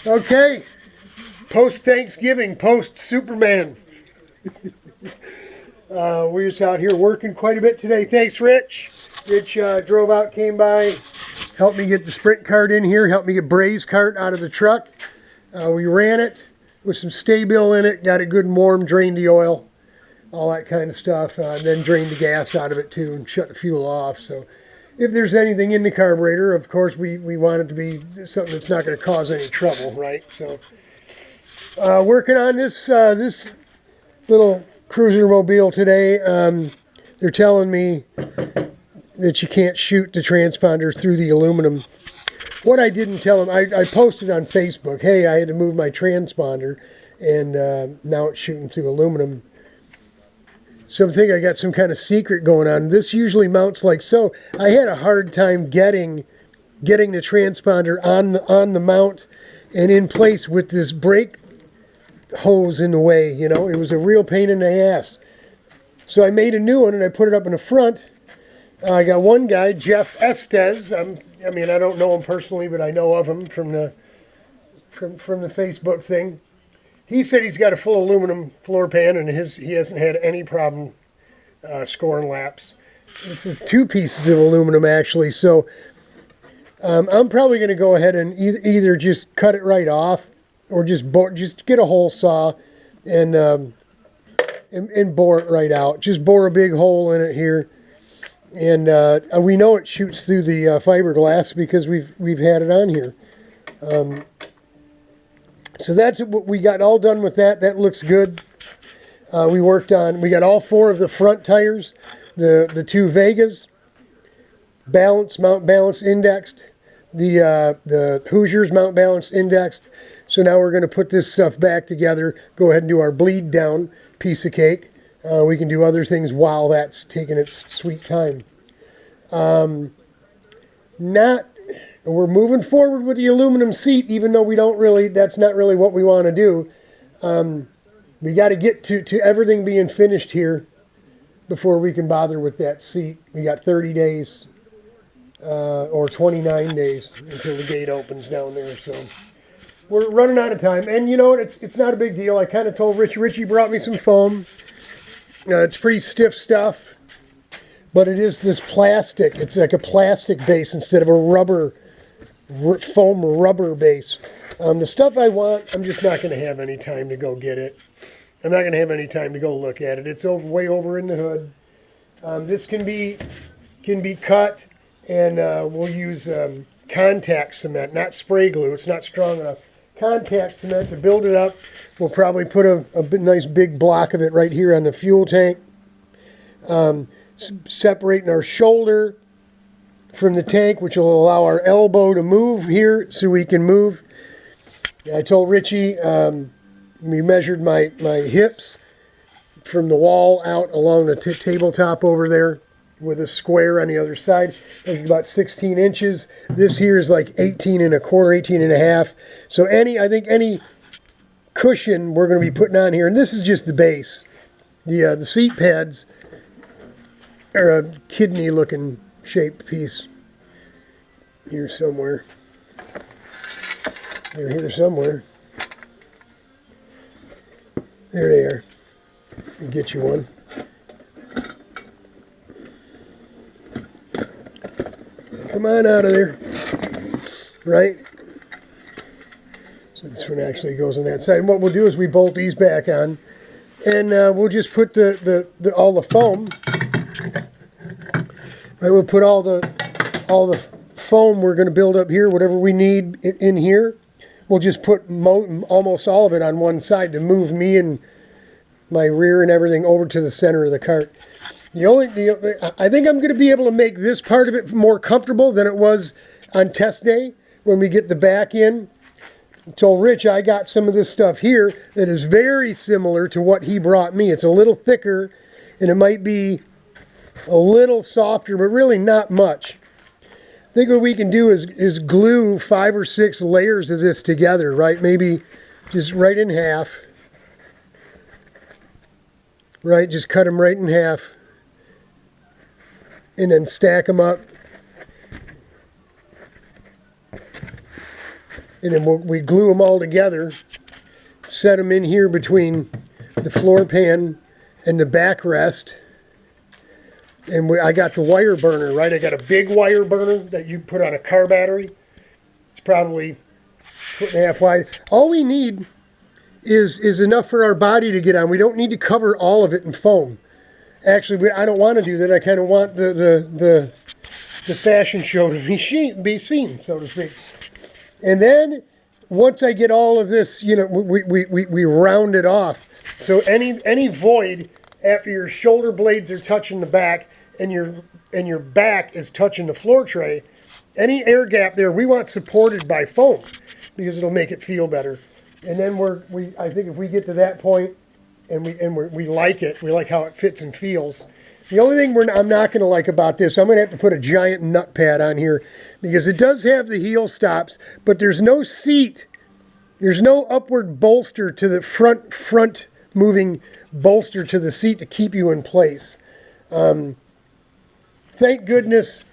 Okay, post-Thanksgiving, post-Superman. We're just out here working quite a bit today. Thanks, Rich. Rich drove out, came by, helped me get the sprint cart in here, helped me get Bray's cart out of the truck. We ran it with some Stabil in it, got it good and warm, drained the oil, all that kind of stuff. Then drained the gas out of it too and shut the fuel off. So if there's anything in the carburetor, of course, we want it to be something that's not going to cause any trouble, right? So working on this this little cruiser mobile today. They're telling me that you can't shoot the transponder through the aluminum. What I didn't tell them, I posted on Facebook, hey, I had to move my transponder, and now it's shooting through aluminum. So I think I got some kind of secret going on. This usually mounts like so. I had a hard time getting the transponder on the mount and in place with this brake hose in the way. You know, it was a real pain in the ass. So I made a new one and I put it up in the front. I got one guy, Jeff Estes. I mean, I don't know him personally, but I know of him from the Facebook thing. He said he's got a full aluminum floor pan and he hasn't had any problem scoring laps. This is 2 pieces of aluminum actually, so I'm probably going to go ahead and either just cut it right off or just get a hole saw and bore it right out. Just bore a big hole in it here, and we know it shoots through the fiberglass because we've had it on here. So that's what we got all done with that. That looks good. We got all 4 of the front tires, the 2 Vegas, mount balance indexed, the Hoosiers mount balance indexed. So now we're going to put this stuff back together, go ahead and do our bleed down piece of cake. We can do other things while that's taking its sweet time. We're moving forward with the aluminum seat, even though that's not really what we want to do. We got to get to everything being finished here before we can bother with that seat. We got 30 days or 29 days until the gate opens down there. So we're running out of time. And you know what? It's not a big deal. I kind of told Richie. Richie brought me some foam. It's pretty stiff stuff, but it is this plastic. It's like a plastic base instead of a foam rubber base. The stuff I want, I'm just not going to have any time to go get it. I'm not going to have any time to go look at it. It's way over in the hood. This can be cut, and we'll use contact cement, not spray glue. It's not strong enough. Contact cement to build it up. We'll probably put a nice big block of it right here on the fuel tank. Separating our shoulder from the tank, which will allow our elbow to move here so we can move. I told Richie, we measured my hips from the wall out along the tabletop over there with a square on the other side. It's about 16 inches. This here is like 18 and a quarter, 18 and a half. So I think any cushion we're going to be putting on here, and this is just the base. The seat pads are a kidney looking shaped piece here somewhere. They're here somewhere. There they are. I'll get you one. Come on out of there. Right? So this one actually goes on that side. And what we'll do is we bolt these back on, and we'll just put all the foam. Right, we'll put all the foam we're going to build up here, whatever we need in here. We'll just put almost all of it on one side to move me and my rear and everything over to the center of the cart. I think I'm going to be able to make this part of it more comfortable than it was on test day when we get the back in. I told Rich I got some of this stuff here that is very similar to what he brought me. It's a little thicker and it might be a little softer, but really not much. I think what we can do is glue 5 or 6 layers of this together, right? Maybe just right in half. Right, just cut them right in half. And then stack them up. and then we glue them all together, set them in here between the floor pan and the backrest. And I got the wire burner, right? I got a big wire burner that you put on a car battery. It's probably a foot and a half wide. All we need is enough for our body to get on. We don't need to cover all of it in foam. Actually, I don't want to do that. I kind of want the fashion show to be seen, so to speak. And then once I get all of this, you know, we round it off. So any void after your shoulder blades are touching the back and your back is touching the floor tray, any air gap there we want supported by foam because it'll make it feel better. And then I think if we get to that point and we like it, we like how it fits and feels. The only thing I'm not going to like about this, I'm going to have to put a giant nut pad on here because it does have the heel stops, but there's no seat. There's no upward bolster to the front moving bolster to the seat to keep you in place. Thank goodness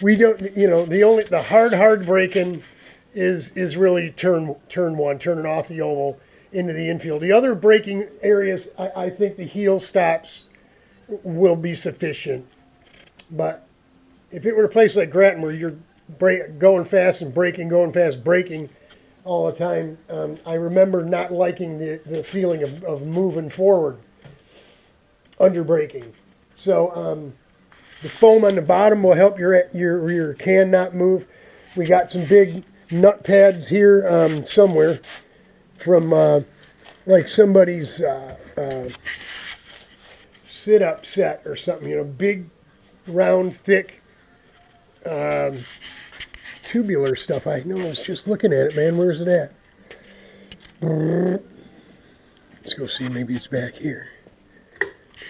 we don't, you know, the hard braking is really turn one, turning off the oval into the infield. The other braking areas, I think the heel stops will be sufficient. But if it were a place like Grattan where you're going fast and braking, going fast, braking all the time, I remember not liking the feeling of moving forward under braking. So the foam on the bottom will help your can not move. We got some big nut pads here somewhere from like somebody's sit-up set or something, you know, big, round, thick, tubular stuff. I know, I was just looking at it, man. Where's it at? Let's go see. Maybe it's back here.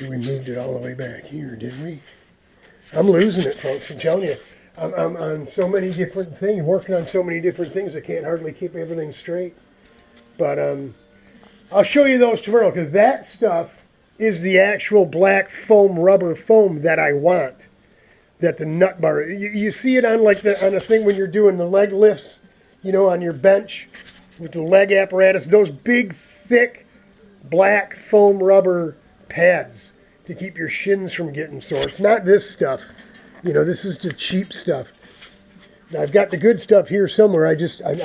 We moved it all the way back here, didn't we? I'm losing it, folks. I'm telling you. I'm on so many different things, working on so many different things, I can't hardly keep everything straight. But I'll show you those tomorrow, because that stuff is the actual black foam, rubber foam that I want. That the nut bar, you see it on like on a thing when you're doing the leg lifts, you know, on your bench with the leg apparatus, those big, thick, black foam rubber pads to keep your shins from getting sore. It's not this stuff. You know, this is the cheap stuff. Now, I've got the good stuff here somewhere. I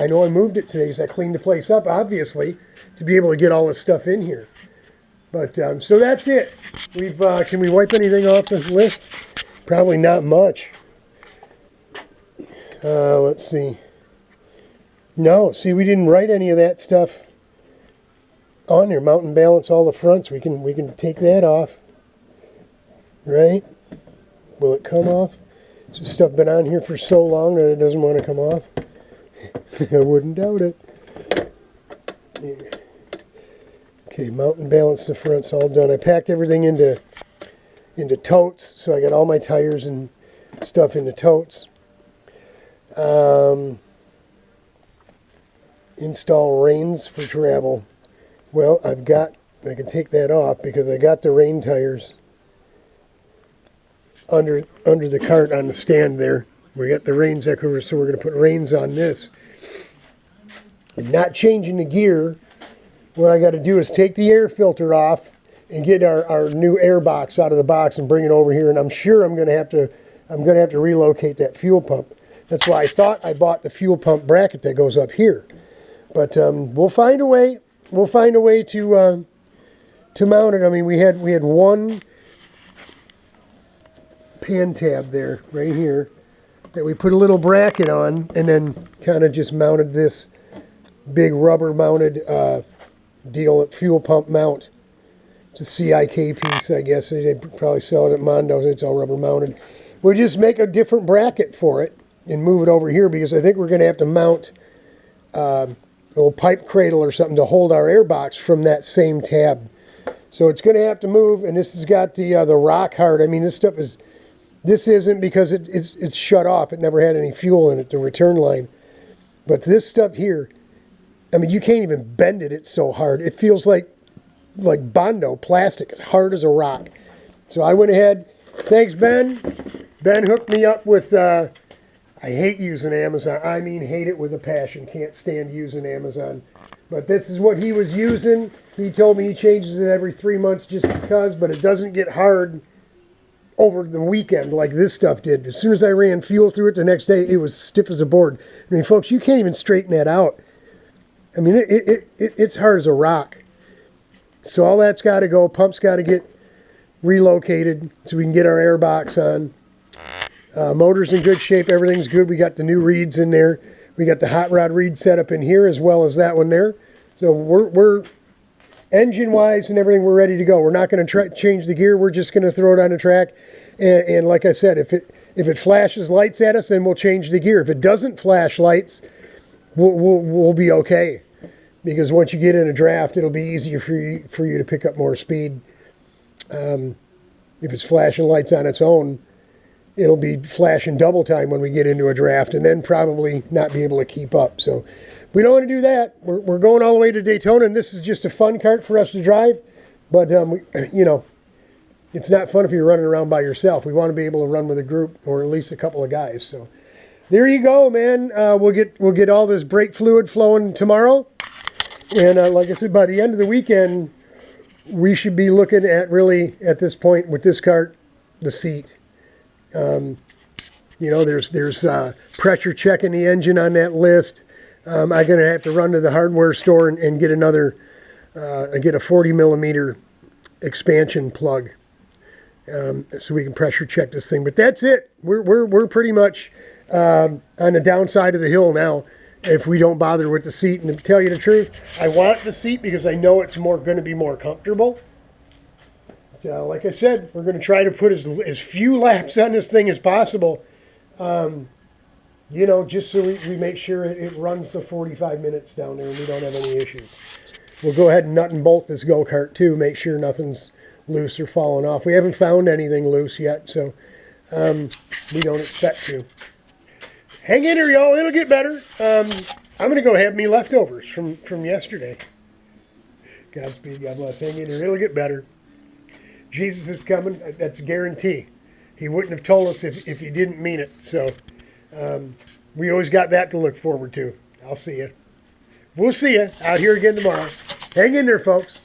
know I moved it today, so I cleaned the place up, obviously, to be able to get all this stuff in here. But, so that's it. Can we wipe anything off the list? Probably not much. Let's see. No, see, we didn't write any of that stuff on there. Mount and balance all the fronts. We can take that off. Right? Will it come off? This stuff been on here for so long that it doesn't want to come off. I wouldn't doubt it. Yeah. Okay, mount and balance the fronts all done. I packed everything into totes, so I got all my tires and stuff into totes. Install reins for travel. Well, I can take that off because I got the rain tires under the cart on the stand there. We got the reins over, so we're going to put reins on this. I'm not changing the gear. What I got to do is take the air filter off and get our new air box out of the box and bring it over here. And I'm sure I'm going to have to relocate that fuel pump. That's why I thought I bought the fuel pump bracket that goes up here. But we'll find a way. We'll find a way to mount it. I mean, we had one pan tab there, right here, that we put a little bracket on, and then kind of just mounted this big rubber mounted deal at fuel pump mount. It's a CIK piece, I guess. They probably sell it at Mondo's. It's all rubber mounted. We'll just make a different bracket for it and move it over here, because I think we're going to have to mount a little pipe cradle or something to hold our air box from that same tab. So it's going to have to move, and this has got the rock hard. I mean, this stuff is... This isn't, because it's shut off. It never had any fuel in it, the return line. But this stuff here, I mean, you can't even bend it. It's so hard. It feels like Bondo plastic, as hard as a rock. So I went ahead. Thanks, Ben. Ben hooked me up with, I I hate using Amazon. I mean, hate it with a passion. Can't stand using Amazon. But this is what he was using. He told me he changes it every 3 months just because, but it doesn't get hard over the weekend like this stuff did. As soon as I ran fuel through it the next day, it was stiff as a board. I mean, folks, you can't even straighten that out. I mean, it's hard as a rock. So all that's got to go. Pump's got to get relocated so we can get our air box on. Motor's in good shape. Everything's good. We got the new reeds in there. We got the hot rod reed set up in here as well as that one there. So we're engine-wise and everything, we're ready to go. We're not going to change the gear. We're just going to throw it on the track. And like I said, if it flashes lights at us, then we'll change the gear. If it doesn't flash lights, we'll be okay. Because once you get in a draft, it'll be easier for you to pick up more speed. If it's flashing lights on its own, it'll be flashing double time when we get into a draft and then probably not be able to keep up. So we don't want to do that. We're going all the way to Daytona, and this is just a fun kart for us to drive. But, you know, it's not fun if you're running around by yourself. We want to be able to run with a group or at least a couple of guys. So there you go, man. We'll get all this brake fluid flowing tomorrow. And like I said, by the end of the weekend, we should be looking at really, at this point with this kart, the seat. You know, there's pressure checking the engine on that list. I'm going to have to run to the hardware store and get another, get a 40 millimeter expansion plug, so we can pressure check this thing. But that's it. We're pretty much on the downside of the hill now if we don't bother with the seat. And to tell you the truth, I want the seat because I know it's going to be more comfortable. Like I said, we're going to try to put as few laps on this thing as possible, you know, just so we make sure it runs the 45 minutes down there and we don't have any issues. We'll go ahead and nut and bolt this go-kart too, make sure nothing's loose or falling off. We haven't found anything loose yet, so we don't expect to. Hang in here, y'all. It'll get better. I'm going to go have me leftovers from yesterday. Godspeed, God bless. Hang in here. It'll get better. Jesus is coming. That's a guarantee. He wouldn't have told us if he didn't mean it. So we always got that to look forward to. I'll see you. We'll see you out here again tomorrow. Hang in there, folks.